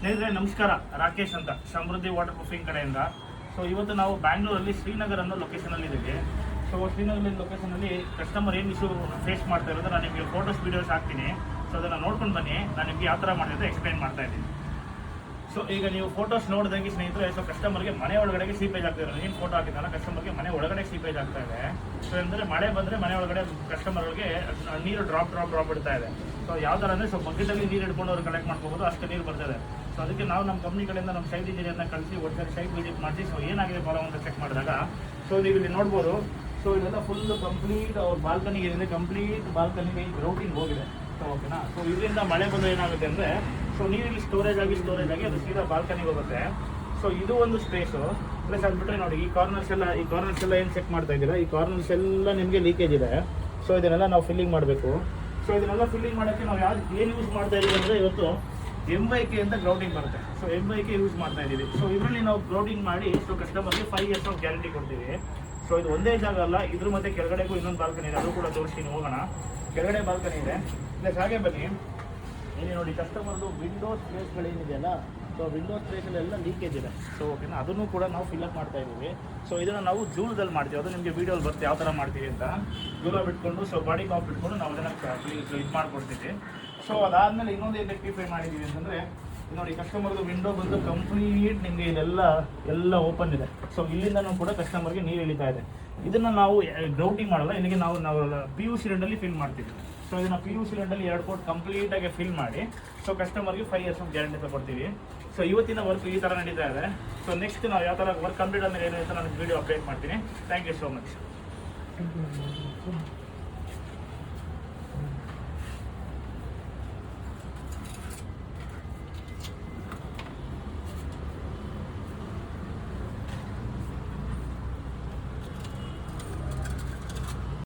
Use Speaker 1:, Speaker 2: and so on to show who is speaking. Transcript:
Speaker 1: ಸ್ನೇಹಿತರೆ ನಮಸ್ಕಾರ, ರಾಕೇಶ್ ಅಂತ ಸಮೃದ್ಧಿ ವಾಟರ್ ಪ್ರೂಫಿಂಗ್ ಕಡೆಯಿಂದ. ಸೊ ಇವತ್ತು ನಾವು ಬ್ಯಾಂಗ್ಳೂರಲ್ಲಿ ಶ್ರೀನಗರ್ ಅನ್ನೋ ಲೊಕೇಶನಲ್ಲಿ ಇದ್ದೀವಿ. ಸೊ ಶ್ರೀನಗರ್ ಲೊಕೇಶನಲ್ಲಿ ಕಸ್ಟಮರ್ ಏನು ಇಶ್ಯೂ ಫೇಸ್ ಮಾಡ್ತಾ ಇರೋದು ನಾನು ನಿಮಗೆ ಫೋಟೋಸ್ ವೀಡಿಯೋಸ್ ಹಾಕ್ತೀನಿ. ಸೊ ಅದನ್ನು ನೋಡ್ಕೊಂಡು ಬನ್ನಿ, ನಾನು ನಿಮಗೆ ಯಾವ ಥರ ಮಾಡಿದ್ರೆ ಎಕ್ಸ್ಪ್ಲೈನ್ ಮಾಡ್ತಾ ಇದ್ದೀನಿ. ಸೊ ಈಗ ನೀವು ಫೋಟೋಸ್ ನೋಡಿದಂಗೆ ಸ್ನೇಹಿತರೆ, ಸೊ ಕಸ್ಟಮರ್ಗೆ ಮನೆ ಒಳಗಡೆಗೆ ಸೀಪೇಜ್ ಆಗ್ತಾ ಇರೋದು. ಏನು ಫೋಟೋ ಹಾಕಿದ್ದಾನೆ ಕಸ್ಟಮರ್ಗೆ ಮನೆ ಒಳಗಡೆ ಸೀಪೇಜ್ ಆಗ್ತಾ ಇದೆ. ಸೊ ಅಂದರೆ ಮಳೆ ಬಂದರೆ ಮನೆ ಒಳಗಡೆ ಕಸ್ಟಮರ್ಗಳಿಗೆ ನೀರು ಡ್ರಾಪ್ ಬಿಡ್ತಾ ಇದೆ. ಸೊ ಯಾವ ಥರ ಅಂದರೆ, ಸೊ ಬಕೆಟಲ್ಲಿ ನೀರು ಹಿಡ್ಕೊಂಡು ಅವ್ರು ಕಲೆಕ್ಟ್ ಮಾಡ್ಕೋಬೋದು, ಅಷ್ಟು ನೀರು ಬರ್ತದೆ. ಸೊ ಅದಕ್ಕೆ ನಾವು ನಮ್ಮ ಕಂಪ್ನಿ ಕಡೆಯಿಂದ ನಮ್ಮ ಸೈಟ್ ಇಂಜಿನಿಯರ್ನ ಕಳಿಸಿ ಒಟ್ಟಾರೆ ಸೈಟ್ ವಿಸಿಟ್ ಮಾಡಿಸಿ ಸೊ ಏನಾಗಿದೆ ಪ್ರಾಬ್ಲಮ್ ಅಂತ ಚೆಕ್ ಮಾಡಿದಾಗ, ಸೊ ನೀವು ಇಲ್ಲಿ ನೋಡ್ಬೋದು. ಸೊ ಇದೆಲ್ಲ ಫುಲ್ ಕಂಪ್ಲೀಟ್ ಅವ್ರ ಬಾಲ್ಕನಿಗೆ ಏನಿದೆ, ಕಂಪ್ಲೀಟ್ ಬಾಲ್ಕನಿಗೆ ಗ್ರೌಟಿಂಗ್ ಹೋಗಿದೆ. ಸೊ ಓಕೆನಾ. ಸೊ ಇದರಿಂದ ಮಳೆ ಬಂದರೆ ಏನಾಗುತ್ತೆ ಅಂದರೆ, ಸೊ ನೀರಿಲ್ಲಿ ಸ್ಟೋರೇಜ್ ಆಗಿ ಅದು ಸೀದಾ ಬಾಲ್ಕನಿಗೆ ಹೋಗುತ್ತೆ. ಸೊ ಇದು ಒಂದು ಸ್ಪೇಸು. ಪ್ಲಸ್ ಅದ್ಬಿಟ್ರೆ ನೋಡಿ, ಈ ಕಾರ್ನರ್ಸ್ ಎಲ್ಲ ಏನು ಚೆಕ್ ಮಾಡ್ತಾ ಇದ್ದೀರಾ, ಈ ಕಾರ್ನರ್ಸ್ ಎಲ್ಲ ನಿಮಗೆ ಲೀಕೇಜ್ ಇದೆ. ಸೊ ಇದನ್ನೆಲ್ಲ ನಾವು ಫಿಲ್ಲಿಂಗ್ ಮಾಡಬೇಕು. ಸೊ ಇದನ್ನೆಲ್ಲ ಫಿಲ್ಲಿಂಗ್ ಮಾಡೋಕ್ಕೆ ನಾವು ಏನು ಯೂಸ್ ಮಾಡ್ತಾ ಇದ್ದೀವಿ ಅಂದರೆ, ಇವತ್ತು MYK ಅಂತ ಗ್ರೌಟಿಂಗ್ ಬರುತ್ತೆ. ಸೊ MYK ಯೂಸ್ ಮಾಡ್ತಾ ಇದ್ದೀವಿ. ಸೊ ಇದರಲ್ಲಿ ನಾವು ಗ್ರೌಟಿಂಗ್ ಮಾಡಿ ಸೊ ಕಸ್ಟಮರ್ಗೆ 5 years ಆಫ್ ಗ್ಯಾರಂಟಿ ಕೊಡ್ತೀವಿ. ಸೊ ಇದು ಒಂದೇ ಜಾಗ ಅಲ್ಲ, ಇದ್ರ ಮತ್ತೆ ಕೆಳಗಡೆಗೂ ಇನ್ನೊಂದು ಬಾಲ್ಕನಿ ಇದೆ, ಅದು ಕೂಡ ತೋರಿಸ್ತೀನಿ, ಹೋಗೋಣ. ಕೆಳಗಡೆ ಬಾಲ್ಕನಿ ಇದೆ. ಪ್ಲಸ್ ಹಾಗೆ ಬನ್ನಿ, ಇಲ್ಲಿ ನೋಡಿ ಕಸ್ಟಮರ್ದು ವಿಂಡೋ ಸ್ಪೇಸ್ಗಳೇನಿದೆಯಲ್ಲ, ಸೊ ವಿಂಡೋ ಸ್ಪೇಸಲ್ಲೆಲ್ಲ ಲೀಕೇಜ್ ಇದೆ. ಸೊ ಓಕೆನಾ, ಅದನ್ನು ಕೂಡ ನಾವು ಫಿಲ್ಅಪ್ ಮಾಡ್ತಾ ಇದ್ದೀವಿ. ಸೊ ಇದನ್ನು ನಾವು ಜೂಲದಲ್ಲಿ ಮಾಡ್ತೀವಿ, ಅದು ನಿಮಗೆ ವೀಡಿಯೋಲ್ಲಿ ಬರುತ್ತೆ ಯಾವ ಥರ ಮಾಡ್ತೀವಿ ಅಂತ. ಜೂಲ ಬಿಟ್ಕೊಂಡು ಸೊ ಬಾಡಿ ಕಾಪ್ ಬಿಟ್ಕೊಂಡು ನಾವು ಅದನ್ನು ಇದು ಮಾಡಿಕೊಡ್ತೀವಿ. ಸೊ ಅದಾದಮೇಲೆ ಇನ್ನೊಂದು ಏನು ರೆಕ್ಟಿಫೈ ಮಾಡಿದ್ದೀವಿ ಅಂತಂದರೆ, ನೋಡಿ ಕಸ್ಟಮರ್ದು ವಿಂಡೋ ಬಂದು ಕಂಪ್ಲೀಟ್ ನಿಮಗೆ ಇದೆಲ್ಲ ಓಪನ್ ಇದೆ. ಸೊ ಇಲ್ಲಿಂದನೂ ಕೂಡ ಕಸ್ಟಮರ್ಗೆ ನೀರು ಇಳಿತಾ ಇದೆ. ಇದನ್ನು ನಾವು ಗ್ರೌಟಿಂಗ್ ಮಾಡಲ್ಲ, ಇಲ್ಲಿಗೆ ನಾವು PU ಸಿಲಿಂಡರ್ಲಿ ಫಿಲ್ ಮಾಡ್ತೀವಿ. ಸೊ ಇದನ್ನು PU ಸಿಲಿಂಡರ್ಲಿ 2 ಕೋಟ್ ಕಂಪ್ಲೀಟಾಗಿ ಫಿಲ್ ಮಾಡಿ ಸೊ ಕಸ್ಟಮರ್ಗೆ 5 years ಆಫ್ ಗ್ಯಾರಂಟಿ ಕೊಡ್ತೀವಿ. ಸೊ ಇವತ್ತಿನ ವರ್ಕ್ ಈ ಥರ ನಡೀತಾ ಇದೆ. ಸೊ ನೆಕ್ಸ್ಟ್ ನಾವು ಯಾವ ಥರ ವರ್ಕ್ ಕಂಪ್ಲೀಟ್ ಆದಮೇಲೆ ಏನು ಅಂತ ನಾನು ವೀಡಿಯೋ ಅಪ್ಡೇಟ್ ಮಾಡ್ತೀನಿ. Thank you so much.